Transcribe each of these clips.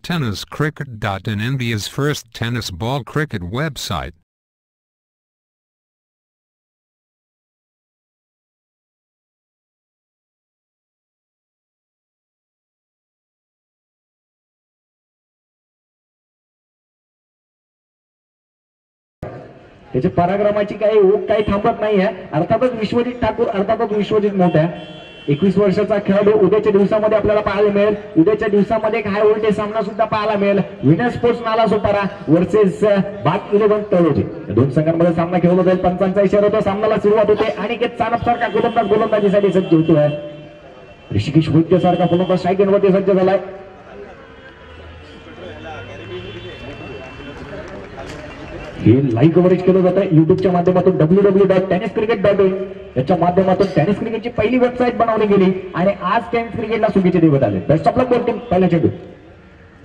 TennisCricket.in, India's first tennis ball cricket website. त्याचे पराक्रमाची काही ओघ काही थांबत नाहीये. अर्थातच विश्वजित ठाकूर, अर्थातच विश्वजित मोठा 21 वर्षाचा खेळाडू उद्याच्या दिवसामध्ये आपल्याला पाहायला मिळेल. उद्याच्या दिवसामध्ये एक हाय व्होल्टेज सामना सुद्धा पाहायला मिळेल. Winner sports Nala Sopara versus बाग 11 तळोजी या दोन संघांमध्ये सामना खेळला जाईल. पंचांचा इशारा होतो, सामन्याला सुरुवात होते. आणि चाणप सारखा गोलंदाज गोलंदाजीसाठी सज्ज होतोय. ऋषिकेश वैद्य सारखा गोलंदाज स्ट्रायकिंगवरती सज्ज झालाय. हे लाईव्ह कव्हरेज केलं जातं युट्यूबच्या माध्यमातून www.tenniscricket.in याच्या माध्यमातून टेनिस क्रिकेटची पहिली वेबसाईट बनवली गेली. आणि आज टेनिस क्रिकेटला शुभेच्छा देण्यात आले. बेस्ट ऑफ लक बोल टीम.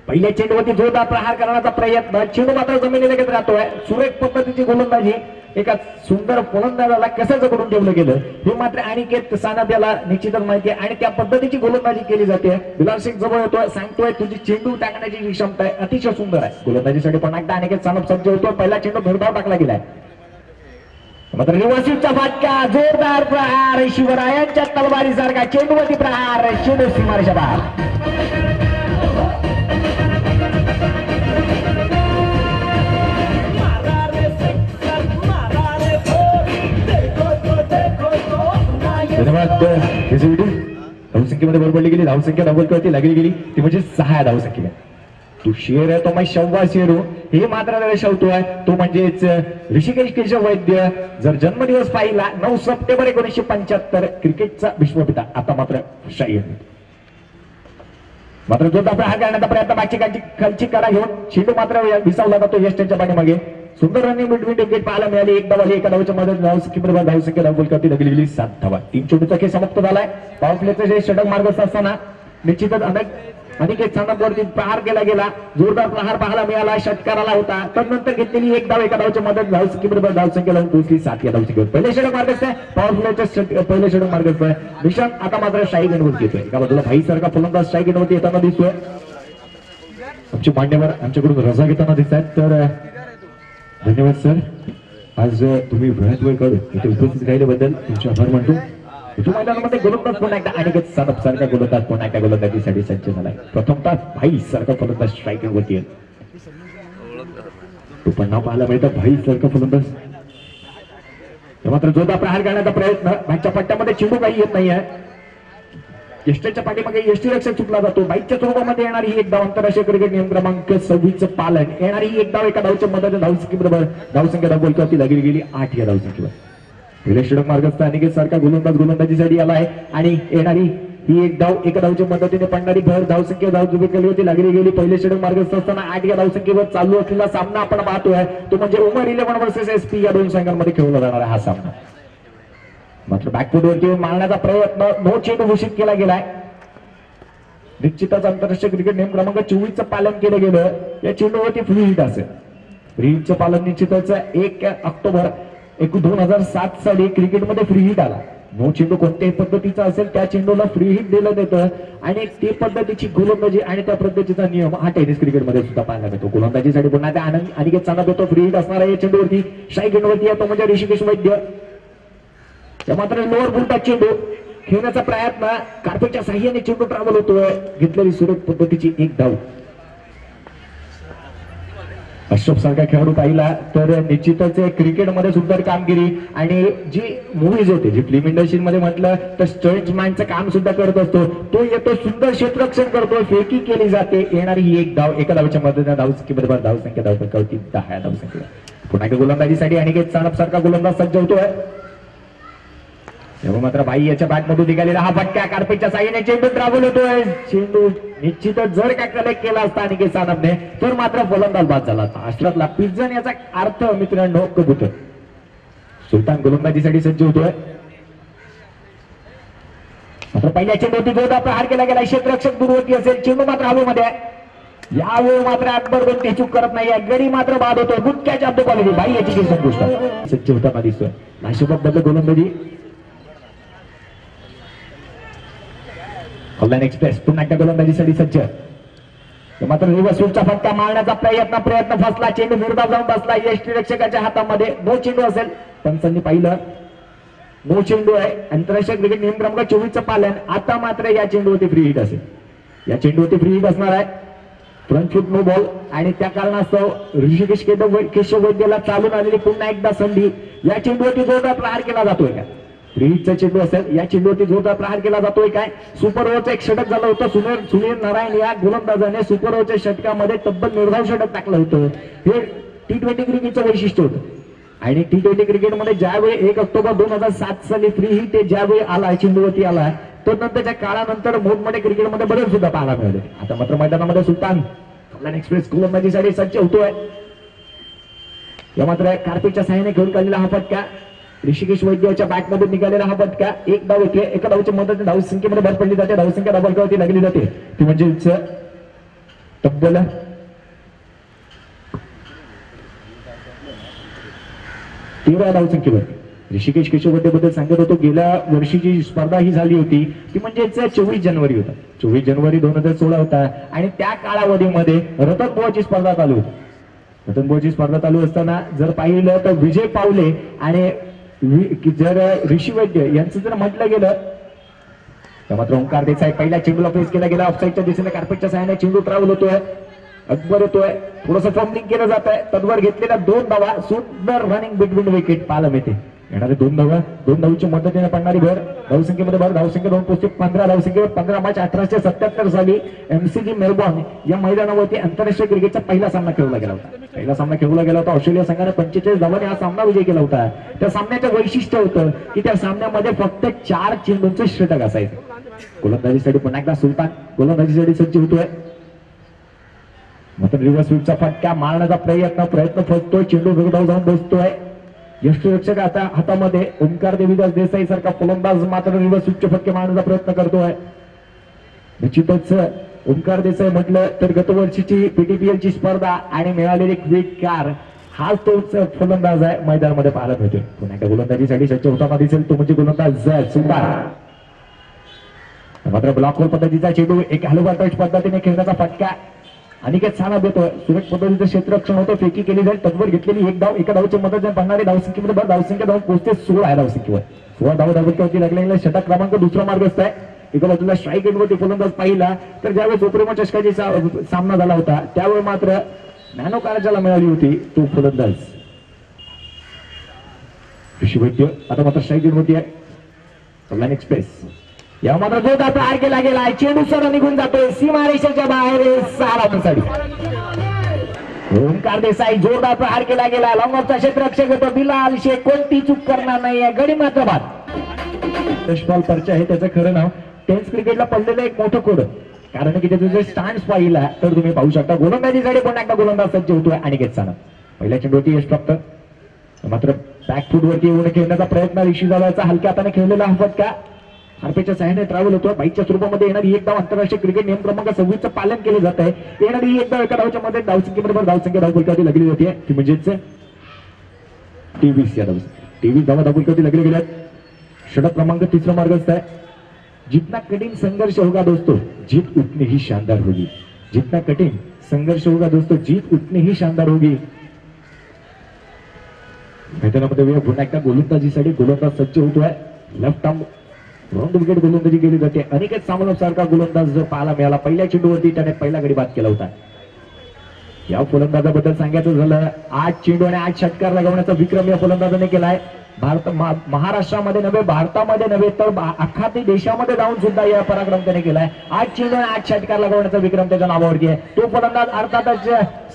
पहिल्या चेंडूवरती जोरदार प्रहार करण्याचा प्रयत्न. चेंडू मात्र जमिनीला लगेच राहतोय. सुरेख पद्धतीची गोलंदाजी एका सुंदर फलंदाजाला कसं जकडून ठेवलं गेलं हे मात्र अनिकेत सानप याला निश्चितच माहिती आहे. आणि त्या पद्धतीची गोलंदाजी केली जाते. बिलाल शेख जवळ येतोय, सांगतोय तुझी चेंडू टाकण्याची जी क्षमता आहे अतिशय सुंदर आहे. गोलंदाजीसाठी पुन्हा एकदा अनिकेत सानप सज्ज होतो. पहिला चेंडू भेदभाव टाकला गेलाय. मात्र रिव्हर्सिवचा फटका, जोरदार प्रहार, शिवरायांच्या तलवारीसारखा चेंडूवरती प्रहार, चेंडू सीमारेषा बाहेर. धन्यवाद. धावसंख्येमध्ये भर पडली गेली. धावसंख्या डबल करती लागली गेली ती म्हणजे 6 धावसंख्या. तू शेर आहे तो मग शव्वा शेरू हे मात्र दर्शवतोय तो म्हणजेच ऋषिकेश केशव वैद्य. जर जन्मदिवस पाहिला 9 सप्टेंबर 1975 क्रिकेटचा विश्वपिता. आता मात्र शाही मात्र जोरदार प्रहार करण्याचा प्रयत्न. मागची खालची कडा घेऊन चेंडू मात्र विसावला जातो यष्टीच्या पाठीमागे. सुंदर रनिंग बिटवीन विकेट पाहायला मिळाली. एक धाव आली. एका धावच्या मदत धावसंख्येबरोबर धावसंख्या धाव करती लागली गेली 7 धावा. 3 चेंडूचा खेळ समाप्त झालाय. पॉवर प्लेचं जे षटक मार्गस्थ असताना निश्चितच अनेक सामन्यांवरती प्रहार केला गेला. जोरदार प्रहार पाहायला मिळाला. षटकाराला होता. तदनंतर घेतलेली एक धाव एका धावच्या मदत धावसंख्येबरोबर धावसंख्या लावून पोहोचली 7 या धावसंख्येवर. पहिले षटक मार्गस्थ आहे. पॉवर प्लेचं पहिले षटक मार्गस्थ आहे. निशांत आता मात्र स्ट्राईक एंडवरती येतोय. एका बाजूला भाई सारखा फलंदाज स्ट्राईक एंडवरती येताना दिसतोय. आमचे मान्यवर आमच्याकडून रजा घेताना दिसत आहेत. तर धन्यवाद सर. आज तुम्ही वेळात वेळ काढून इथे उपस्थित राहिल्याबद्दल तुमचे आभार मानतो. मैदानामध्ये गोलंदाज पुन्हा एकदा अनिकेत सानप सारखा गोलंदाज पुन्हा एकदा गोलंदाजीसाठी सज्ज झालाय. प्रथमतः भाई सारखा फलंदाज स्ट्रायकिंग वरती आहे. तो पण नाव पाहायला मिळतं भाई सारखा फलंदाज. मात्र जोरदार प्रहार करण्याचा प्रयत्न. मागच्या पट्ट्यामध्ये चेंडू काही येत नाहीये. यष्टीच्या पाठीमागे यष्टी रक्षक चुकला जातो. बाईकच्या स्वरूपामध्ये येणारी ही एक धाव. आंतरराष्ट्रीय क्रिकेट नियम क्रमांक 26 पालन. येणारी ही एक धाव एका धावच्या मदत धावसंख्येबरोबर धावसंख्या धाव बोलती लागली गेली 8 या धावसंख्येवर. पहिल्या षटक मार्गस्थ अनिकेत सारखा गोलंदाज गोलंदाजीसाठी आला आहे. आणि येणारी ही एक धाव एका धावच्या मदतीने पडणारी भर धावसंख्या धाव जुबी केली होती लागली गेली. पहिले षटक मार्गस्थ असताना 8 या धावसंख्येवर चालू असलेला सामना आपण पाहतोय तो म्हणजे उमर 11 वर्सेस SP या दोन संघांमध्ये खेळला जाणारा हा सामना. मात्र बॅकफुटवरती मारण्याचा प्रयत्न. नो चेंडू घोषित केला गेलाय. निश्चितच आंतरराष्ट्रीय क्रिकेट नियम क्रमांक 24 पालन केलं गेलं. या चेंडूवरती फ्री हिट असेल. फ्री हिटचं पालन निश्चितच 1 ऑक्टोबर 2007 साली क्रिकेटमध्ये फ्री हिट आला. नो चेंडू कोणत्याही पद्धतीचा असेल त्या चेंडूला फ्री हिट दिलं जातं. आणि ते पद्धतीची गोलंदाजी आणि त्या पद्धतीचा नियम हा टेनिस क्रिकेटमध्ये सुद्धा पाहायला मिळतो. गोलंदाजीसाठी पुन्हा त्या अनिकेत सानप येतो. फ्री हिट असणारा या चेंडूवरती स्ट्राईक एंडवरती येतो म्हणजे ऋषिकेश वैद्य. मात्र लोअर बुलटा चेंडू खेळण्याचा प्रयत्न. कार्पेटच्या साह्याने चेंडू ट्रॅव्हल होतोय. घेतलेली सुरेख पद्धतीची एक धाव. अशोक सारखा खेळाडू पाहिला तर निश्चितच क्रिकेटमध्ये सुंदर कामगिरी. आणि जी मूव्हीज होते जी फिल्म इंडस्ट्रीमध्ये म्हटलं तर स्टंट्समॅनचं काम सुद्धा करत असतो. तो येतो सुंदर क्षेत्ररक्षण करतो. फेकी केली जाते. येणारी ही एक धाव एका धावच्या मदतीने धावसंख्येबरोबर धावसंख्या धाव करती 10 या धावसंख्या. पुन्हा एकदा गोलंदाजीसाठी अनिकेत सानप सारखा गोलंदाज सज्ज होतोय. तेव्हा मात्र भाई याच्या बॅटमधून निघालेला हा फटका. कार्पेटच्या साह्याने चेंडू ट्रॅव्हल होतोय. चेंडू निश्चितच जर का कलेक्ट केला असता अनिकेत सानपने तर मात्र फलंदाज बाद झाला असता. अश्रफला पिझ्झन याचा अर्थ मित्रांनो कबूतर. सुलतान गोलंदाजीसाठी सज्ज होतोय. मात्र पहिल्या चेंडूवरती जोरदार प्रहार केला गेला. क्षेत्ररक्षक दूरवरती असेल. चेंडू मात्र हवेमध्ये आहे. यावेळी मात्र अकबर कोणती चूक करत नाहीये. गडी मात्र बाद होतोय. Good catch of the quality. भाई याची संतुष्ट सज्ज होताना दिसतोय. नाशिबाबद्दल गोलंदाजी. कल्याण एक्सप्रेस पुन्हा एकदा गोलंदाजीसाठी सज्ज. मात्र रिव्हर्स स्वीपचा फटका मारण्याचा प्रयत्न फसला. चेंडू विरोधात जाऊन बसला यष्टीरक्षकाच्या हातामध्ये. नो चेंडू असेल पंचांनी पाहिलं. नो चेंडू आहे. आंतरराष्ट्रीय क्रिकेट नियम क्रमांक 24चं पालन. आता मात्र या चेंडूवरती फ्री हिट असेल. या चेंडूवरती फ्री हिट असणार आहे. फ्रंट फूट नो बॉल आणि त्या कारणास्तव ऋषिकेश केशव वैद्यला चालून आलेली पुन्हा एकदा संधी. या चेंडूवरती जोरदार प्रहार केला जातोय का? फ्री हिटचा चेंडू असेल. या चेंडूवरती जोरदार प्रहार केला जातोय काय? सुपर ओव्हरचं एक षटक झालं होतं. सुनील नारायण या गोलंदाजाने सुपर ओव्हरच्या षटकामध्ये तब्बल निर्धाव षटक टाकलं होतं. हे T20 क्रिकेटचं वैशिष्ट्य होतं. आणि T20 क्रिकेटमध्ये ज्यावेळी 1 ऑक्टोबर 2007 साली फ्री हिट ज्यावेळी आला चेंडूवरती आला तो नंतरच्या काळानंतर मोठमोठ्या क्रिकेटमध्ये बरेच सुद्धा पाहायला मिळाले. आता मात्र मैदानामध्ये सुलतान एक्सप्रेस गोलंदाजीसाठी सज्ज होतोय. या मात्र कार्तिकच्या साहाय्याने घेऊन काढलेला हा फटका. ऋषिकेश वैद्याच्या बॅटमध्ये निघालेला हा फटका. एक धाव येते. एका धावच्या मदतीने धावसंख्येमध्ये भर पडली जाते. धावसंख्या डबलवरती लागली जाते. ती म्हणजे तब्बल 13 धावसंख्येवर. ऋषिकेश केशवबद्दल सांगत होतो गेल्या वर्षीची स्पर्धा ही झाली होती ती म्हणजे 24 जानेवारी होता. 24 जानेवारी 2016 होता. आणि त्या कालावधीमध्ये रतन बुवाची स्पर्धा चालू होती. रतन बुवाची स्पर्धा चालू असताना जर पाहिलं तर विजय पावले आणि जर ऋषी वैद्य यांचं जर म्हटलं गेलं तर मात्र ओंकार देसाई पहिल्या चेंडूला फेस केला गेला. ऑफसाईडच्या दिशेने कार्पेटच्या सहाय्याने चेंडू ट्रॅव्हल होतोय. अकबर येतोय. थोडंसं फॉर्मिंग केलं जात आहे. तद्वर घेतलेल्या 2 धावा सुंदर रनिंग बिटवीन विकेट पाहायला मिळते. येणारे 2 धावची मदतीने पडणारी भर. धावसंख्येमध्ये भर. धावसंख्या 2.15 धावसंख्येवर 15 मार्च 1877 साली MCG मेलबॉर्न या मैदानावरती आंतरराष्ट्रीय क्रिकेटचा पहिला सामना खेळवला गेला होता. ऑस्ट्रेलिया संघाने 45 धावांनी हा सामना विजय केला होता. त्या सामन्याचं वैशिष्ट्य होतं की त्या सामन्यामध्ये फक्त 4 चेंडूंचं षटक असायचं. गोलंदाजीसाठी पुन्हा एकदा सुलतान गोलंदाजीसाठी सज्ज होतोय. मात्र रिव्हर्स स्वीपचा फटका मारण्याचा प्रयत्न फसतोय. चेंडू विरोधात जाऊन बसतोय. यष्टीरक्षक आता हातामध्ये. ओंकार देवीदास देसाई सारखा फलंदाज मात्र रिव्हर्स स्वीपचे फटके मारण्याचा प्रयत्न करतोय. निश्चितच ओंकार देसाई म्हटलं तर गतवर्षीची PTPL ची स्पर्धा आणि मिळालेली क्विक कार हाच तोच फलंदाज आहे मैदानामध्ये पाहायला मिळतोय. पुन्हा एकदा गोलंदाजीसाठी सज्ज होताना दिसेल तो म्हणजे गोलंदाज सुलतान. मात्र ब्लॉकवर पद्धतीचा चेंडू एक हलवा पद्धतीने खेळण्याचा फटका. अनिकेत साना देतोय. सुरेख पद्धतीचं क्षेत्ररक्षण होतं. फेकी केली जाईल. तत्वर घेतलेली एक धाव. एका धावच्या मदतीने पडणारी धावसंख्येमध्ये भर. धावसंख्या धाव पोहोचते 16 आहे. धावसंख्येवर 16 धावसंख्येवरती लागलेला षटक क्रमांक दुसरा मार्ग असताय. एका बाजूला स्ट्राईक एंडवरती फलंदाज पाहिला तर ज्यावेळेस सुप्रीमो चषकाची सामना झाला होता त्यावेळी मात्र नॅनो कार ज्याला मिळाली होती तो फलंदाज ऋषी वैद्य. आता मात्र स्ट्राईक एंडवरती आहे. कल्याण एक्सप्रेस या मात्र जोरदार प्रहार केला गेला. चेंडू सरळ निघून जातोय सीमारेषेच्या बाहेर. 6 धावांसाठी ओंकार देसाई. जोरदार प्रहार केला गेला. लॉंग ऑफचा क्षेत्ररक्षक होतो बिलाल शेख. कोणती चूक करणार नाहीये. गडी मात्र बाद. यशपाल परचा हे त्याचं खरं नाव. टेनिस क्रिकेटला पडलेलं एक मोठं कोड. कारण की त्याचं जर स्टान्स पाहिला तर तुम्ही पाहू शकता. गोलंदाजीसाठी पुन्हा एकदा गोलंदाज सज्ज होतोय. अनिकेत साना पहिल्या चेंडूवरती यश प्राप्त. मात्र बॅकफूटवरती येऊन खेळण्याचा प्रयत्न ऋषी झाल्याचा हलक्या हाताने खेळलेला हा फटका. आरपीच्या सहाय्याने ट्रॅव्हल होतो. बाईकच्या स्वरूपामध्ये येणारी एक धाव. आंतरराष्ट्रीय क्रिकेट नियम क्रमांक 26चं पालन केलं जात आहे. येणारी एक धाव एका धावच्या मध्ये धावसंख्येबरोबर धावसंख्या धावफलकावरती लागली होती ती म्हणजेच 23 या धावसंख्या 23 धावा धावफलकावरती लागले गेल्यात. षटक क्रमांक 3 मार्ग असताय. जितना कठिन संघर्ष होगा दोस्तों जीत उतनी ही शानदार होगी. जितना कठिन संघर्ष होगा दोस्तों जीत उतनी ही शानदार होगी. मैदानामध्ये वेळ पुन्हा एकदा गोलंदाजीसाठी गोलंदाज सज्ज होतोय. लेफ्ट आर्म राऊंड विकेट गोलंदाजी केली जाते. अनिकेत सामंत सारखा गोलंदाज जर पाहायला मिळाला पहिल्या चेंडूवरती त्याने पहिला गडी बाद केला होता. या फलंदाजाबद्दल सांगायचं झालं 8 चेंडू आणि 8 षटकार लगावण्याचा विक्रम या फलंदाजाने केलाय. महाराष्ट्रामध्ये नव्हे भारतामध्ये नव्हे तर अख्खा देशामध्ये जाऊन सुद्धा या पराक्रम त्याने केलाय. 8 चेंडू आणि 8 षटकार लगावण्याचा विक्रम त्याच्या नावावरती आहे. तो फलंदाज अर्थातच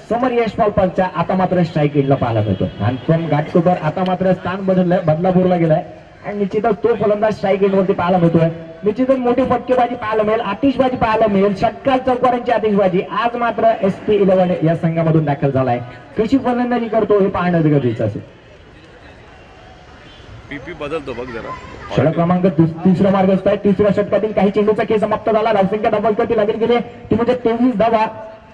समर यशपाल पंचा. आता मात्र स्ट्राईक एंडला पाहायला मिळतो. आणि फ्रॉम घाटकोपर आता मात्र स्थान बदलापूरला गेलाय आणि निश्चितच तो फलंदाज स्ट्राईक एंडवरती पाहायला मिळतोय. निश्चितच मोठी फटकेबाजी पाहायला मिळेल. आतिषबाजी पाहायला मिळेल. षटकार चौकारांची आतिषबाजी. आज मात्र SP11 या संघामधून दाखल झालाय. कशी फलंदाजी करतो हे पाहणं गरजेचं असेल. पीपी बदलतो बघ जरा. षटक क्रमांक 3 मार्ग असताय. 3ऱ्या षटकातील काही चेंडूचा खेळ समाप्त झाला. धावसंख्या डबलकटी लागली गेली ती म्हणजे 23 धावा.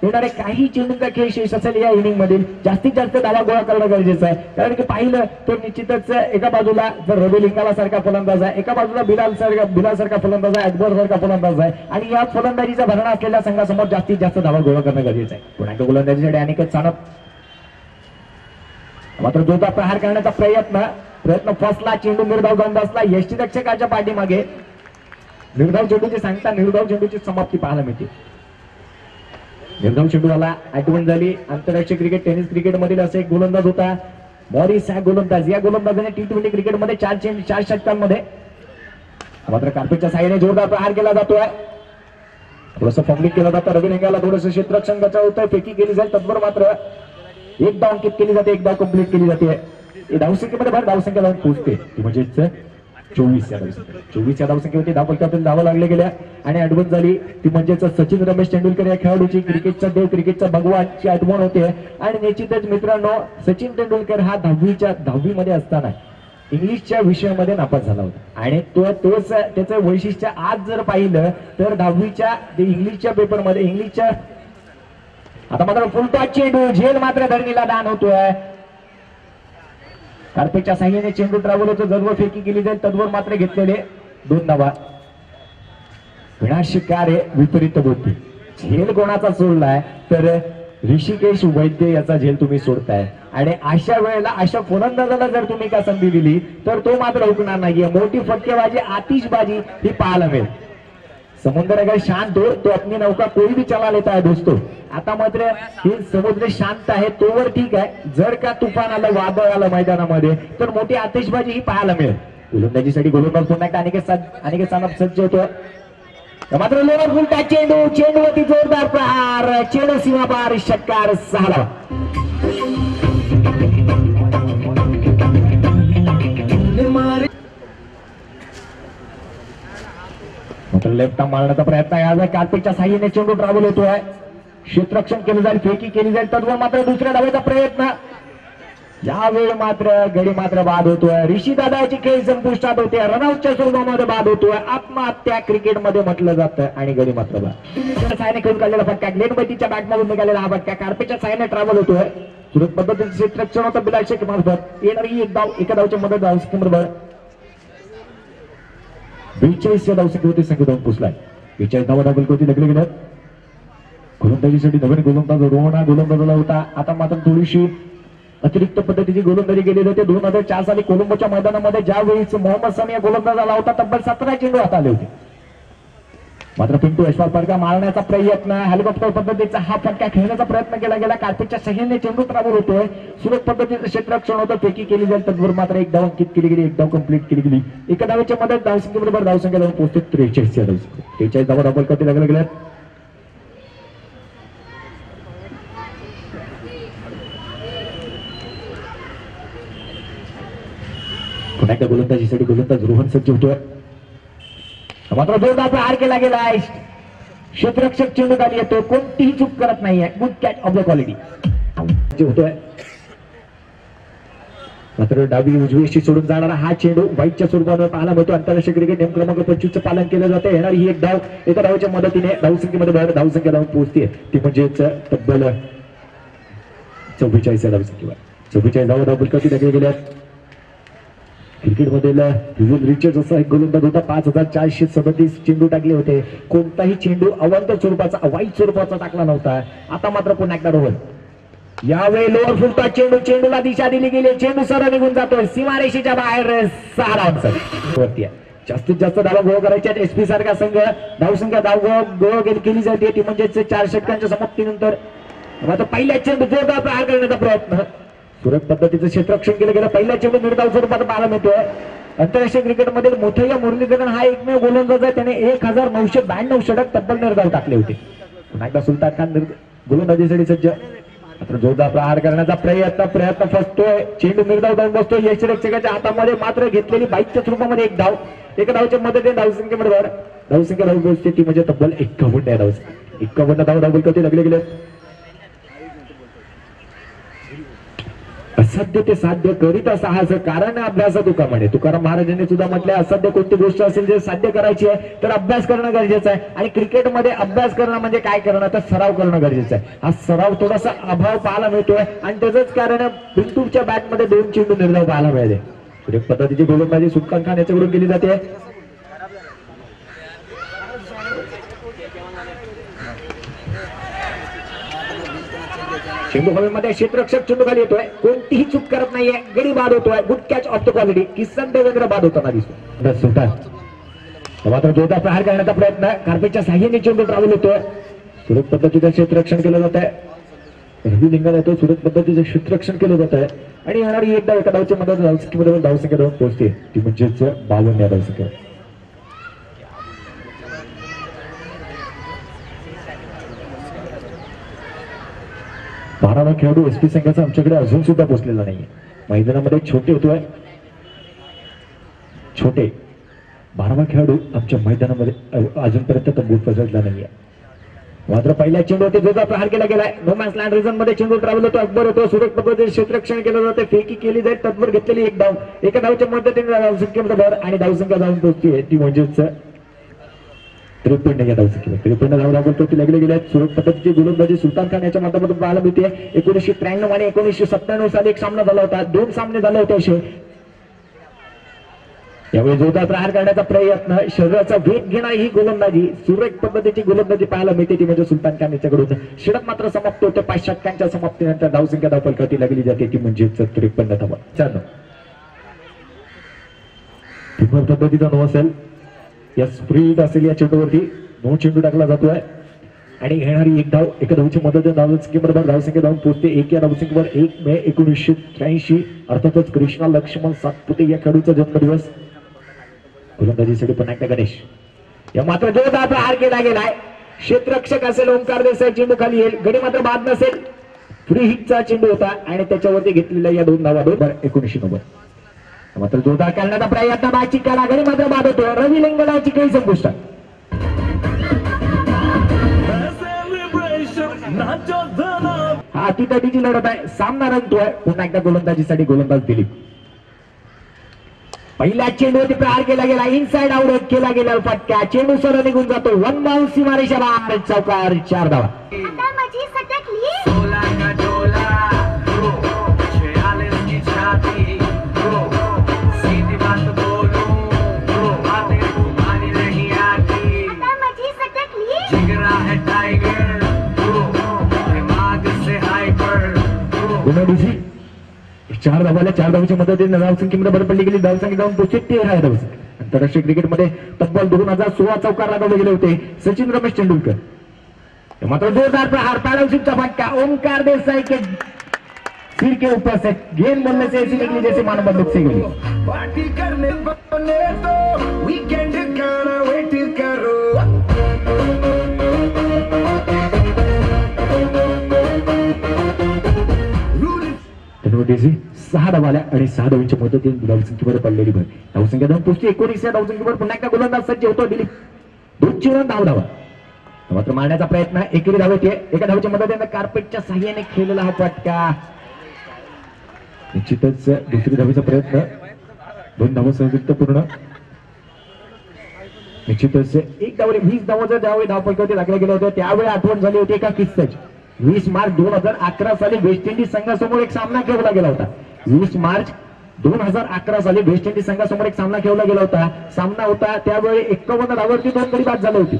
येणारे काही चेंडूंचा खेळ शेष असेल या इनिंग मधील जास्तीत जास्त धावा गोळा करणं गरजेचं आहे. कारण की पाहिलं तर निश्चितच एका बाजूला जर रवी लिंगाला सारखा फलंदाज आहे, एका बाजूला बिलाल सारखा फलंदाज आहे, अकबर सारखा फलंदाज आहे आणि या फलंदाजीचा भरणा असलेल्या संघासमोर जास्तीत जास्त धावा गोळा करणं गरजेचं आहे. पुन्हा एकदा गोलंदाजीसाठी अनेकच चाणक मात्र जोरदार प्रहार करण्याचा प्रयत्न फसला. चेंडू निर्धाव जाऊन बसला यष्टीरक्षकाच्या पाठीमागे. निर्धाव चेंडूची सांगता निर्धाव चेंडूची समाप्ती पाहायला मिळते. निर्धाव चेंडूला आठवण झाली. आंतरराष्ट्रीय क्रिकेट टेनिस क्रिकेट मधील असे एक गोलंदाज होता मॉरिस हा गोलंदाज. या गोलंदाजाने T20 क्रिकेटमध्ये 4 षटकांमध्ये मात्र कार्पेटच्या साहाय्याने जोरदार प्रहार केला जातोय. थोडंसं फॉर्मलिंग केलं जातं. रवी लिंगाला थोडंसं क्षेत्ररक्षण बचावतोय. फेकी केली जाईल तत्पर मात्र एक धाव अंकित केली जाते. एक धाव कंप्लीट केली जाते. धावसंख्येमध्ये भर धावसंख्या लावून पोहोचते ती म्हणजेच 24 या धावसंख्येवरती धावफलकातून धावा लागल्या गेल्या आणि आठवण झाली ती म्हणजेच सचिन रमेश तेंडुलकर या खेळाडूची भगवानची आठवण होते. आणि निश्चितच मित्रांनो सचिन तेंडुलकर हा 10वी मध्ये असताना इंग्लिशच्या विषयामध्ये नापास झाला होता आणि तोच त्याचं वैशिष्ट्य आज जर पाहिलं तर 10वीच्या इंग्लिशच्या पेपरमध्ये आता मात्र फुलटॉस चेंडू झेल मात्र धरणीला दान होतोय. कार्पेटच्या साह्याने चेंडू ट्रॅव्हल होतो. जरूर फेकी केली जाईल तद्वर मात्र घेतलेले 2 धावा. विनाशिक कार्य विपरीत बुद्धी. झेल कोणाचा सोडलाय तर ऋषिकेश वैद्य याचा झेल तुम्ही सोडताय आणि अशा वेळेला अशा फलंदाजाला जर तुम्ही का संधी दिली तर तो मात्र हुकणार नाहीये. मोठी फटकेबाजी आतिषबाजी ही पाहायला मिळेल. समुद्र अगर शांत हो तो अपनी नौका कोई भी चला लेता है दोस्तों. आता मात्र हे समुद्र शांत आहे तोवर ठीक आहे. जर का तुफान आलं वादळ आलं मैदानामध्ये तर मोठी आतिषबाजी ही पाहायला मिळेल. गोलंदाजीसाठी गोलंदाज पुन्हा एकदा अनेक सानप सज्ज होतो. मात्र लोअर फुलटा चेंडूवरती जोरदार प्रहार. चेंडू सीमा पार षटकार 6 धावा. लेफ्ट आर्म मारण्याचा प्रयत्न आहे. कार्पेटच्या साह्याने चेंडू ट्रॅव्हल होतोय. क्षेत्ररक्षण केलं जाईल फेकी केली जाईल तद्वर मात्र दुसऱ्या धावेचा प्रयत्न. यावेळी मात्र गडी मात्र बाद होतोय. ऋषी दादाची खेळ संपुष्टात होते. रनआउटच्या स्वरूपामध्ये बाद होतोय. आत्महत्या क्रिकेटमध्ये म्हटलं जातं आणि गडी मात्र बाद. साह्याने खेळून काढलेला फटका ग्लेन बैतीच्या बॅटमधून निघालेला हा फटका कार्पेटच्या साह्याने ट्रॅव्हल होतोय. सुरत पद्धतीचं क्षेत्ररक्षण होतं बिलाल शेख मार्फत. येणारी एक धाव एका धावच्या मदत धावसंख्येबरोबर 42 या धावसंख्येवरती संघ धावून पोहोचलाय. 42 धावा धावफलकावरती लागले गेल्यात. गोलंदाजीसाठी नवीन गोलंदाज रोहना गोलंदाजाला होता. आता मात्र थोडीशी अतिरिक्त पद्धतीची गोलंदाजी केली जाते. 2004 साली कोलंबोच्या मैदानामध्ये ज्यावेळी मोहम्मद समी या गोलंदाजाला होता तब्बल 17 चेंडू हात आले होते. मात्र पिंटू यशपाल फटका मारण्याचा प्रयत्न हेलिकॉप्टर पद्धतीचा हा फटका खेळण्याचा प्रयत्न केला गेला. कार्पेटच्या साह्याने चेंडू ट्रॅव्हल होतोय. सुरत पद्धतीचं क्षेत्ररक्षण होतं. फेकी केली जाईल तद्वर मात्र एक धाव अंकित केली गेली. एक धाव कंप्लीट केली गेली. एका धावेच्या मदत धावसंख्येबरोबर धावसंख्या लावून पोहोचते 43 या धावसंख्या. 43 धावा धावफलकावरती लागल्या गेल्यात. पुन्हा एकदा गोलंदाजीसाठी गोलंदाज रोहन सज्ज होतोय. मात्र जोरदार प्रहार केला गेला आहे. क्षेत्ररक्षक चेंडू खाली येतो. कोणतीही चूक करत नाहीये. Good catch of the quality होतोय. मात्र डावी उजवीशी सोडून जाणारा हा चेंडू व्हाईटच्या स्वरूपावर पाहायला मिळतो. आंतरराष्ट्रीय क्रिकेट नियम क्रमांक 25 चं पालन केलं जाते. येणारी ही एक धाव एका धावेच्या मदतीने धावसंख्येमध्ये बाहेर धावसंख्या लावून पोहोचते ती म्हणजेच तब्बल 44 या धावसंख्येवर. 44 धावा धावफलकावरती लागले गेल्या. क्रिकेटमधील रिचर्ड असा एक गोलंदाज होता. 5437 चेंडू टाकले होते. कोणताही चेंडू अवांतर स्वरूपाचा अवाईट स्वरूपाचा टाकला नव्हता. आता मात्र पुन्हा एकदा रोहन. यावेळी लोअर फुलटॉस चेंडूला दिशा दिली गेली. चेंडू सरळ निघून जातोय सीमारेषेच्या बाहेर. 6 धावांसाठी जास्तीत जास्त धावा गोळ करायच्या. एसपी सारखा संघ धावसंख्या गोळ केली जाते ती म्हणजेच 4 षटकांच्या समाप्तीनंतर. आता पहिल्या चेंडू जोरदार प्रहार करण्याचा प्रयत्न. सुरत पद्धतीचं क्षेत्ररक्षण केलं गेलं. पहिल्या चेंडू निर्धाव स्वरूपात पाहायला मिळतोय. आंतरराष्ट्रीय क्रिकेटमध्ये मोठ्या मुरलीधरन हा एकमेव गोलंदाज आहे त्याने 1992 षटक तब्बल निर्धाव टाकले होते. पुन्हा एकदा सुलतान खान गोलंदाजीसाठी सज्ज. मात्र जोरदार प्रहार करण्याचा प्रयत्न फसतोय. चेंडू निर्धाव जाऊन बसतोय यष्टीरक्षकाच्या हातामध्ये. मात्र घेतलेली बाईकच्या स्वरूपामध्ये एक धाव एका धावच्या मदतीने धावसंख्येमध्ये धावसंख्या धाव पोहोचते ती म्हणजे तब्बल 51 या धावसंख्या. 51 धाव धावफलकावरती लागले गेले. असाध्य ते साध्य करीत साहस कारण अभ्यास तुकाराम तुकाराम महाराजांनी सुद्धा म्हटले असाध्य कोणती गोष्ट असेल जे साध्य करायची आहे तर अभ्यास करणं गरजेचं आहे. आणि क्रिकेटमध्ये अभ्यास करणं म्हणजे काय करणं तर सराव करणं गरजेचं आहे. हा सराव थोडासा अभाव पाहायला मिळतोय आणि त्याचंच कारण पिंटूच्या बॅटमध्ये 2 चेंडू निर्धाव पाहायला मिळाले. एक पद्धतीची गोलंदाजी सुलतान खान याच्याकडून केली जाते. चेंडू हवेमध्ये क्षेत्ररक्षक चेंडू खाली येतोय, कोणतीही चूक करत नाहीये, गडी बाद होतोय. Good catch of the quality. Kisan Devendra बाद होताना दिसतो. सुलतान मात्र जोरदार प्रहार करण्याचा प्रयत्न कार्पेटच्या साह्याने चेंडू ट्रॅव्हल होतोय. सुरत पद्धतीचं क्षेत्ररक्षण केलं जात आहे. रवी लिंगन येतो. सुरत पद्धतीचं क्षेत्ररक्षण केलं जात आहे आणि येणारी एकदा एका धावच्या मदत धावसंख्या जाऊन पोहोचते ती म्हणजेच 52 या धावसंख्या. बारावा खेळाडू एसपी संघाचा आमच्याकडे अजून सुद्धा पोहोचलेला नाहीये. मैदानामध्ये छोटे होतोय, छोटे 12वा खेळाडू आमच्या मैदानामध्ये अजूनपर्यंत तंबूत पसरला नाहीये. मात्र पहिल्या चेंडूवरती जोरदार प्रहार केला गेलाय. नो मॅन्स लँड रिझन मध्ये चेंडू ट्रॅव्हल होतो. अकबर होतो. सुरत पद्धतीने क्षेत्ररक्षण केलं जाते. फेकी केली जाईल. तत्पर घेतलेली एक धाव. एका धावच्या मदतीने धावसंख्येमध्ये भर आणि धावसंख्या जाऊन पोहोचते ती म्हणजेच 53 या धावसंख्येवर. 53 धाव लागवरती लागले गेले आहेत. सुरत पद्धतीची गोलंदाजी सुलतान खान याच्या माध्यमातून पाहायला मिळते. 1993 आणि 1997 साली एक सामना झाला होता. 2 सामने झाले होते असे. यावेळी जोरदार प्रहार करण्याचा प्रयत्न, शरीराचा वेग घेणारी ही गोलंदाजी, सुरेख पद्धतीची गोलंदाजी पाहायला मिळते ती म्हणजे सुलतान खान याच्याकडून. षटक मात्र समाप्त होते. 5 षटकांच्या समाप्तीनंतर धावसंख्या धावफलकावरती लागली जाते ती म्हणजे 53 धावा. 4 पद्धतीचा नो असेल. या स्प्रीड असेल या चेंडूवरती. 9 चेंडू टाकला जातोय आणि घेणारी एक धाव एका धावची मदत धावसंख्येबरोबर धावसंख्या धावून पोहोचते 1 या धावसंख्येवर. 1 मे 1983 अर्थातच कृष्णा लक्ष्मण सातपुते या खेळाडूचा जन्मदिवस. गोलंदाजीसाठी पुन्हा एकदा गणेश. या मात्र जोरदार प्रहार केला गेलाय. क्षेत्ररक्षक असेल ओंकार देसाई, चेंडू खाली येईल. गडी मात्र बाद नसेल. फ्री हिटचा चेंडू होता आणि त्याच्यावरती घेतलेल्या या 2 धावा 1990. मात्र जोरदार करण्याचा प्रयत्न बाची करा. गडी मात्र बाद होतो. रवी लिंगणाची काही संपुष्टात. हा अतितटीची लढत आहे. सामना रंगतोय. पुन्हा एकदा गोलंदाजीसाठी गोलंदाज दिली. पहिल्या चेंडूवरती प्रहार केला गेला. इनसाइड आउट केला गेला फटका. चेंडू सरळ निघून जातो. 1 बाउन्स सीमारेषा बाहेर. चौकार. 4 धावा. चार धावाला 4 धावांच्या मदतीने धावसंख्येमध्ये भर पडली गेली. धावसंख्या जाऊन पोहोचते 13 या धावसंख्या. आंतरराष्ट्रीय क्रिकेटमध्ये तब्बल 2016 चौकार लगावले गेले होते सचिन रमेश तेंडुलकर. मात्र जोरदार प्रहार. पॅरासिटचा फटका. ओंकार देसाई के सिर के ऊपर से गेंद बोलने से ऐसी निकली जैसे मानो बंदूक से गई. पार्टी करने बने तो वीकेंड गाना वेट करो. धनुवटीसी 6 धावाल्या आणि 6 धावांच्या मदतीने धावसंख्येवर पडलेली भर. धावसंख्या जाऊन पोहोचते 19 या धावसंख्येवर. पुन्हा एकदा गोलंदाज सज्ज होतो दिलीप. 2 धावा. मात्र मारण्याचा प्रयत्न. एकेरी धाव येते. एका धावच्या मदतीने कार्पेटच्या साह्याने खेळलेला हा फटका. निश्चितच दुसरी धावेचा प्रयत्न. 2 धावा संयुक्त पूर्ण. निश्चितच 1 धावाने 20 धावाचा ज्यावेळी धावफलकावरती लागल्या गेल्या होत्या त्यावेळी आठवण झाली होती एका किस्साची. 20 मार्च 2011 साली वेस्ट इंडिज संघासमोर एक सामना खेळला गेला होता. 20 मार्च 2011 साली वेस्ट इंडिज संघासमोर एक सामना खेळला गेला होता. सामना होता त्यावेळी 51 धावांवरती 2 गडी बाद झाले होते.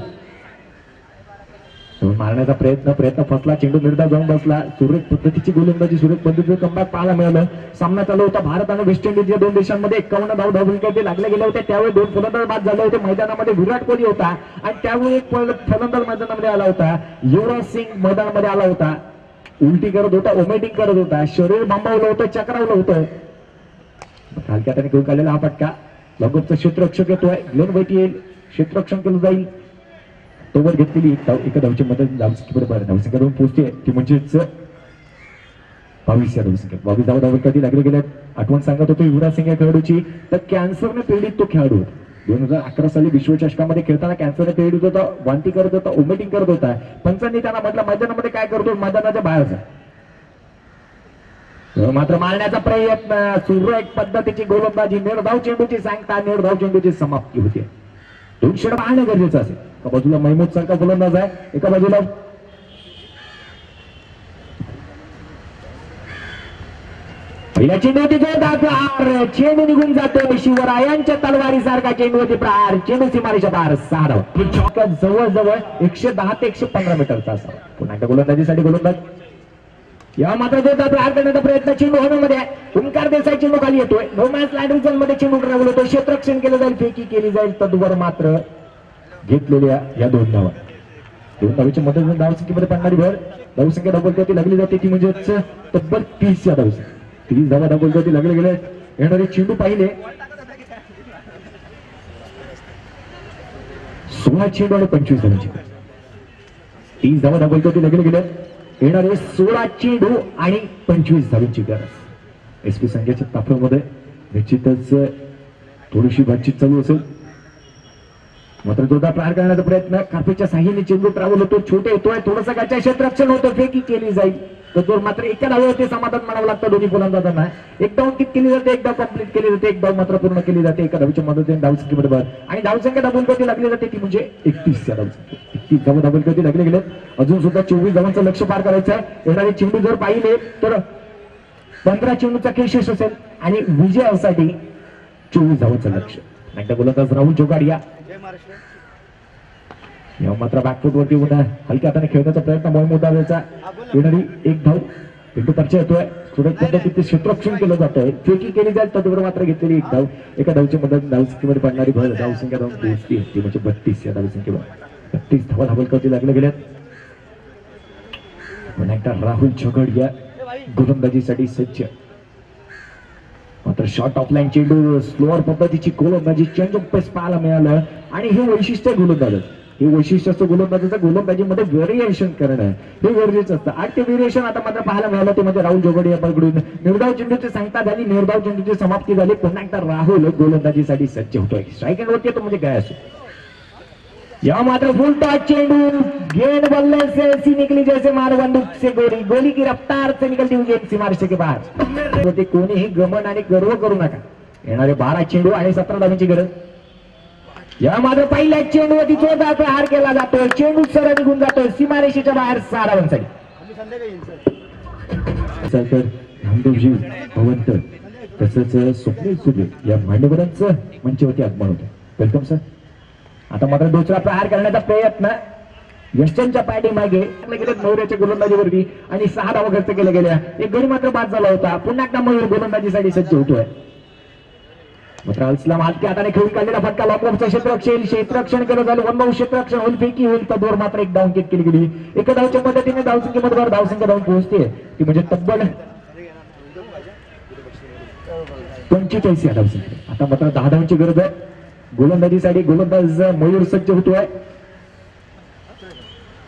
मारण्याचा प्रयत्न फसला. चेंडू निर्धाव जाऊन बसला. सुरेख पद्धतीची गोलंदाजी, सुरेख पद्धतीचं कमबॅक पाहायला मिळालं. सामना चालू होता भारत आणि वेस्ट इंडिज या 2 देशांमध्ये. 51 धावसंख्येवरती लागले गेले होते. त्यावेळी 2 फलंदाज बाद झाले होते. मैदानामध्ये विराट कोहली होता आणि त्यावेळी एक फलंदाज मैदानामध्ये आला होता. युवराज सिंग मैदानामध्ये आला होता. उलटी करत होता, ओमेटिंग करत होता, शरीर बांबावलं होतं, चक्रावलं होतं. हलक्या त्याने घेऊन काढलेला हा फटका. लगोपचा क्षेत्ररक्षक येतोय. ग्लेन व्हाईट येईल. क्षेत्ररक्षण केलं जाईल. तोवर घेतलेली एका धावची मदत धावसंख्येबरोबर धावसंख्या जाऊन पोहोचते ती म्हणजेच 22 या धावसंख्या. 22 धावा कधी लागले गेल्यात. आठवण सांगत होतो युवराज सिंग या खेळाडूची तर कॅन्सरने पीडित तो खेळाडू. 2011 साली विश्वचषकामध्ये खेळताना कॅन्सरने पीडित होता. वांती करत होता, ओमेटिंग करत होता. पंचांनी त्यांना म्हटलं मैदानामध्ये काय करतो, मैदानाच्या बाहेर जा. मात्र मारण्याचा प्रयत्न, सुरेख पद्धतीची गोलंदाजी, निर्धाव चेंडूची सांगता, निर्धाव चेंडूची समाप्ती होते. 2 षटक पाहणं गरजेचं असेल. एका बाजूला महमूद सारखा गोलंदाज आहे, एका बाजूला पहिल्या चेंडूवरती जोरदार चेंडू निघून जातो. शिवरायांच्या तलवारी सारखा चेंडूवरती प्रहार, चेंडू सीमारेषा पार 6 धावा. जवळजवळ 110 ते 115 मीटरचा असावा. पुन्हा एकदा गोलंदाजीसाठी गोलंदाज या मात्र जोरदार प्रहार करण्याचा प्रयत्न, चेंडू हवेमध्ये आहे. ओंकार देसाई चेंडू खाली येतोय. नो मॅच लँड रिजन मध्ये चेंडू ट्रॅव्हल होतो. क्षेत्ररक्षण केलं जाईल, फेकी केली जाईल. तद्वर मात्र घेतलेल्या या 2 धावा. 2 धावेच्या मदतीने धावसंख्येमध्ये पडणारी भर, धावसंख्या डबल लागली जाते ती म्हणजेच तब्बल 30 या धावसंख्या. 30 धावा डबल गती लागले गेले. येणारे चेंडू पाहिले 16 चेंडू आणि 25 धावांची. 30 धावा डबल गती लागले गेले. येणारे 16 चेंडू आणि 25 धावांची गरज. एसपी संघाच्या ताफ्यामध्ये निश्चितच थोडीशी बातचीत चालू असेल. मात्र जोरदार प्रहार करण्याचा प्रयत्न, कार्पेटच्या साह्याने चेंडू ट्रॅव्हल होतो. छोटे येतोय, थोडंसं गाच्या क्षेत्ररक्षण होतं, फेकी केली जाईल. तर मात्र एका धावेवरती समाधान म्हणावं लागतं दोन्ही गोलंदाजांना. एक धाव अंकित केली जाते, एक धाव कंप्लीट केली जाते, एक धाव मात्र पूर्ण केली जाते. एका धावेच्या मदतीने धावसंख्येमध्ये भर आणि धावसंख्या डबल गती लागली जाते ती म्हणजे 31 या धावसंख्या. 31 धावा डबल गती लागले गेले. अजून सुद्धा 24 धावांचं लक्ष पार करायचं आहे. येणारे चेंडू जर पाहिले तर 15 चेंडूचा खेळ शेष असेल आणि विजयासाठी 24 धावांचं लक्ष. एकदा गोलंदाज राहुल जोगाडिया या मात्र बॅकफूट वरती हलक्या हाताने खेळण्याचा प्रयत्न, महमूद दावेचा. येणारी 1 धाव, पिंटू परचे येतोय. सुरेख पद्धतीने क्षेत्ररक्षण केलं जातंय, फेकी केली जाईल. तद्वर मात्र घेतलेली 1 धाव. एका धावच्या मदत धावसंख्येमध्ये पडणारी भर, धावसंख्या धावून पोहोचती ती म्हणजे 32 या धावसंख्येवर. 32 धावा धावलकरती लागले गेल्यात. पुन्हा एकदा राहुल जोगडिया गोलंदाजीसाठी सज्ज. मात्र शॉर्ट ऑफलाईन चेंडू, स्लोअर पद्धतीची गोलंदाजी, चेंज ऑफ पेस पाहायला मिळालं आणि हे वैशिष्ट्य गोलंदाज, हे वैशिष्ट्य असतं गोलंदाजीचं. गोलंदाजीमध्ये व्हेरिएशन करणं हे गरजेचं असतं. आणि ते व्हेरिएशन आता मात्र पाहायला मिळालं ते म्हणजे राहुल जोगडियाकडून. निर्धाव चेंडूची सांगता झाली, निर्धाव चेंडूची समाप्ती झाली. पुन्हा एकदा राहुल गोलंदाजीसाठी सज्ज होतोय. स्ट्राईक एंड वरती तो म्हणजे काय असो. या मात्र फुल टॉस चेंडू, गेंद बल्ले से ऐसी निकली जैसे मार बंदूक से गोली, गोली की रफ्तार से निकलती हुई गेंद सीमारेषे के बाहर. ते कोणीही गमन आणि गर्व करू नका. येणारे 12 चेंडू आणि 17 धावांची गरज. या मात्र पहिल्या चेंडूवरती जोरदार प्रहार केला जातोय. चेंडू सरळ निघून जातोय सीमारेषेच्या बाहेर 6 धावांसाठी. नामदेवजी भवंत तसंच स्वप्नील सुबे या मान्यवरांचं मंचावरती आगमन होतं. Welcome sir. आता मात्र दुसरा प्रहार करण्याचा प्रयत्न, यशच्या पाठीमागे गेले नवऱ्याच्या गोलंदाजीवरती आणि 6 धावा खर्च केल्या गेल्या. एक गडी मात्र बाद झाला होता. पुन्हा एकदा मयूर गोलंदाजीसाठी सज्ज होतोय. मात्र अलसलाम हलक्या हाताने खेळून काढलेला फटका, लॉकअपचं क्षेत्ररक्षण केलं झालं. 1 धाव क्षेत्ररक्षण होईल, फेकी होईल. तद्वर मात्र 1 धाव अंकित केली गेली. एका धावच्या मदतीने धावसंख्येमध्ये धावसंख्या धावून पोहोचते ती म्हणजे तब्बल 45 या धावसंख्या. आता मात्र 10 धावांची गरज आहे गोलंदाजीसाठी. गोलंदाज मयूर सज्ज होतोय.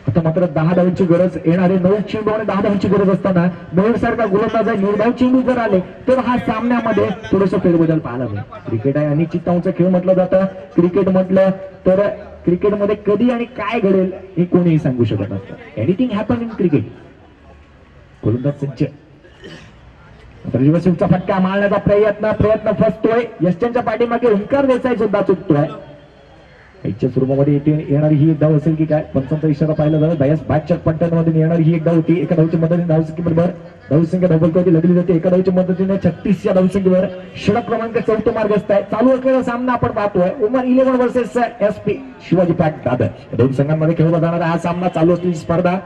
आता मात्र 10 धावांची गरज. येणारे 9 चेंडू आणि 10 धावांची गरज असताना मयूर सारखा गोलंदाज आहे. 9 धाव चेंडू जर आले तर हा सामन्यामध्ये थोडंसं फेरबदल पाहायला मिळेल. क्रिकेट आहे अनिश्चिततांचा खेळ म्हटलं जातं. क्रिकेट म्हटलं तर क्रिकेटमध्ये कधी आणि काय घडेल हे कोणीही सांगू शकत नसतं. Anything happen in cricket. गोलंदाज सज्ज. रिव्हर्सिव्हचा फटका मारण्याचा प्रयत्न फसतोय. यशच्या पाठीमागे ओंकार देसाई सुद्धा चुकतोय. याच्या सुरुवातीमध्ये येणारी ही 1 धाव असेल की काय, पंचांचा इशारा पाहिला जातो. दयास बॅटच्या पट्ट्यांमध्ये येणारी ही 1 धाव होती. एका धावच्या मदतीने धावसंख्येवर धावसंख्या डबल कधी लागली जाते. एका धावच्या मदतीने 36 या धावसंख्येवर षटक क्रमांक 4 मार्गस्थ आहे. चालू असलेला सामना आपण पाहतोय उमर 11 वर्सेस एसपी शिवाजी पाट दादर. 2 संघांमध्ये खेळला जाणारा हा सामना चालू असलेली स्पर्धा.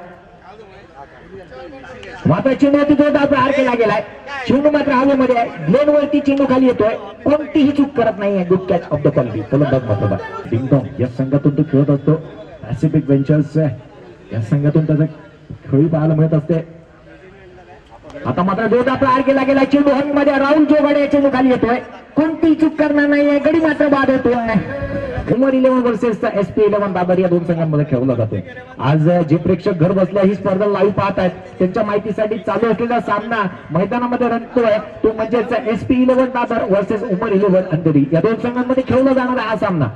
मात्र चेंडूवरती जोरदार प्रहार केला गेलाय. चेंडू मात्र हवेमध्ये आहे. ग्लेन वरती चेंडू खाली येतोय. कोणतीही चूक करत नाहीये. Good catch of the quality. फलंदाज मात्र डिंगडॉंग या संघातून तो खेळत असतो. पॅसिफिक वेंचर्स या संघातून त्याचा खेळी पाहायला मिळत असते. आता मात्र जोरदार प्रहार केला गेला. चेंडू हवेमध्ये. राहुल जोगडिया चेंडू खाली येतोय. कोणतीही चूक करणार नाहीये. गडी मात्र बाद होतोय. उमर 11 वर्सेस SP 11 दादर या 2 संघांमध्ये खेळला जातो. आज जे प्रेक्षक घर बसल्या ही स्पर्धा लाईव्ह पाहत आहेत त्यांच्या माहितीसाठी चालू असलेला सामना मैदानामध्ये रंगतोय तो म्हणजेच SP 11 दादर वर्सेस उमर 11 अंधेरी या 2 संघांमध्ये खेळला जाणारा हा सामना.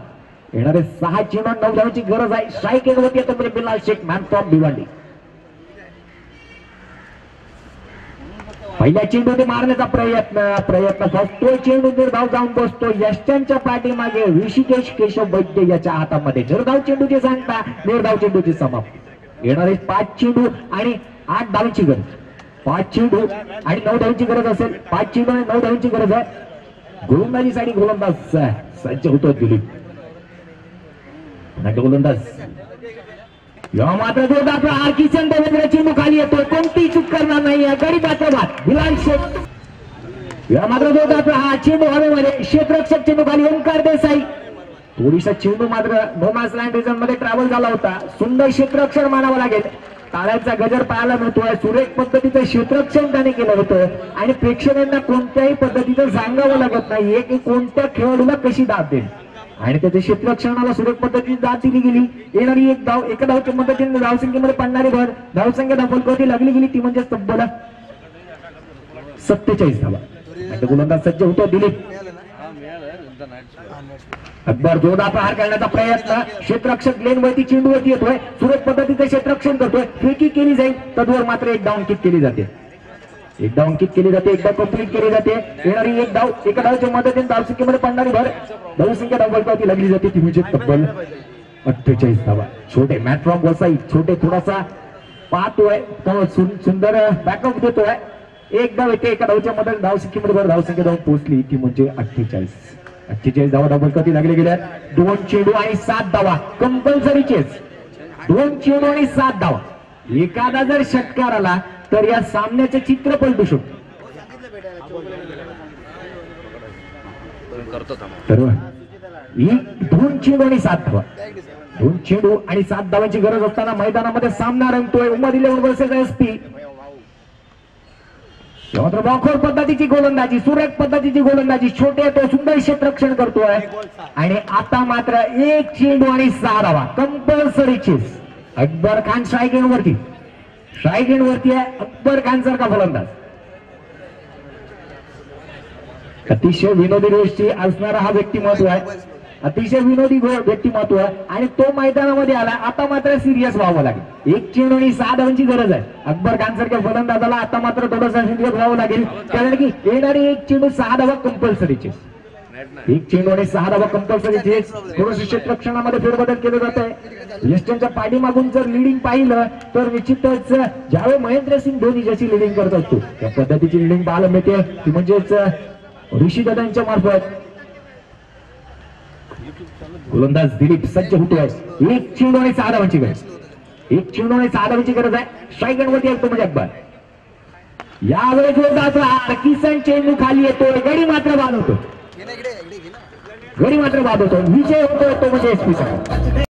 येणारे 6 चेंडू 9 धावांची गरज आहे. स्ट्राईक एंड वरती येतो बिलाल शेख, मॅन फ्रॉम भिवंडी. पहिल्या चेंडूने मारण्याचा प्रयत्न फसतो. चेंडू निर्धाव जाऊन बसतो यष्ट्यांच्या पाठीमागे. ऋषिकेश केशव वैद्य याच्या हातामध्ये निर्धाव चेंडूची सांगता, निर्धाव चेंडूची समाप्ती. येणारे 5 चेंडू आणि 8 धावांची गरज. 5 चेंडू आणि 9 धावांची गरज असेल. 5 चेंडू आणि 9 धावांची गरज आहे. गोलंदाजीसाठी गोलंदाज सज्ज होतो दिलीप. गोलंदाज मात्र जोरदार प्रहार. किसन देवेंद्र चेंडू खाली येतोय, कोणती चूक करणार नाही. गडी पात्रभात बिलाल शेख मात्र जोरदार प्रहार. चेंडू हवेमध्ये, क्षेत्ररक्षक चेंडू खाली. ओंकार देसाई थोडीसा चेंडू मात्र नो मॅच लँड रिजन मध्ये ट्रॅव्हल झाला होता. सुंदर क्षेत्ररक्षण मानावं लागेल. टाळ्यांचा गजर पाहायला मिळतोय. सुरेख पद्धतीचं क्षेत्ररक्षण त्याने केलं होतं आणि प्रेक्षकांना कोणत्याही पद्धतीचं सांगावं लागत नाहीये की कोणत्या खेळाडूला कशी दाद देईल आणि त्याच्या क्षेत्ररक्षणाला सुरेख पद्धतीने दाद दिली गेली. येणारी एक धाव, एका धावच्या मदतीने धावसंख्येमध्ये पडणारी भर. धावसंख्या धावफलकावरती लागली गेली ती म्हणजे तब्बल 47 धावा. गोलंदाज सज्ज होतो दिलीप. अकबर जोरदार प्रहार करण्याचा प्रयत्न. क्षेत्ररक्षक लेनवरती चेंडूवरती येतोय. सुरेख पद्धतीचं क्षेत्ररक्षण करतोय. फेकी केली जाईल. तद्वर मात्र एक धाव अंकित केली जाते. एक धाव अंकित केली जाते. एकदा कंप्लीट केली जाते. येणारी एक धाव, एका धावच्या मदतीने धावसंख्येमध्ये पडणारी भर. धावसंख्या धावफलकावरती लागली जाते ती म्हणजे तब्बल 48 धावा. छोटे मॅट फ्रॉम वसाई, छोटे थोडासा पाहतोय, सुंदर बॅकअप देतोय. एक धाव येते. एका धावच्या मदतीने धावसंख्येमध्ये भर. धावसंख्या धाव पोहोचली ती म्हणजे 48 धावा धावफलकावरती लागले गेल्या. 2 चेंडू आणि 7 धावा कंपल्सरी चेस. 2 चेंडू आणि 7 धावा. एखादा जर षटकार आला तर या सामन्याचे चित्र पलटू शकतो. तर 2 चेंडू आणि 7 धावा. 2 चेंडू आणि 7 धावांची गरज असताना मैदानामध्ये सामना रंगतोय. उमद 11 वर्सेस एसपी. मात्र बॉखोर पद्धतीची गोलंदाजी, सुरेख पद्धतीची गोलंदाजी. छोटे तो सुंदर क्षेत्ररक्षण करतोय आणि आता मात्र 1 चेंडू आणि 6 धावा compulsory chess. Akbar Khan strike end वरती, स्ट्राईक एंड वरती आहे अकबर खान सारखा गोलंदाज. अतिशय विनोदी गोष्टी असणारा हा व्यक्तिमत्व आहे. अतिशय विनोदी व्यक्तिमत्व आहे आणि तो मैदानामध्ये आला. आता मात्र सिरियस व्हावं लागेल. 1 चेंडू आणि 6 धावांची गरज आहे. अकबर खान सारख्या गोलंदाजाला आता मात्र थोडंसं सिरियस व्हावं लागेल कारण की येणारी 1 चेंडू 6 धावा कंपल्सरी चेस. 1 चेंडू आणि 6 धावा कंपल्सरी चेस. थोडंसं क्षेत्ररक्षणामध्ये फेरबदल केले जात आहे. यष्ट्यांच्या पाठीमागून जर लिडिंग पाहिलं तर निश्चितच ज्यावेळी महेंद्रसिंग धोनी जशी लिडिंग करत असतो त्या पद्धतीची लिडिंग पाहायला मिळते ती म्हणजेच ऋषी दादांच्या मार्फत. गोलंदाज दिलीप सज्ज होतोय. 1 चेंडू आणि 6 धावांची गरज. 1 चेंडू आणि 6 धावांची गरज आहे. स्ट्राईक वरती येतो म्हणजे अकबर. यावेळेस जोरदार किसन चेंडू खाली येतोय. गडी मात्र बाद होतो. गडी मात्र बाद होतो. विजय होतोय तो म्हणजे एसपी.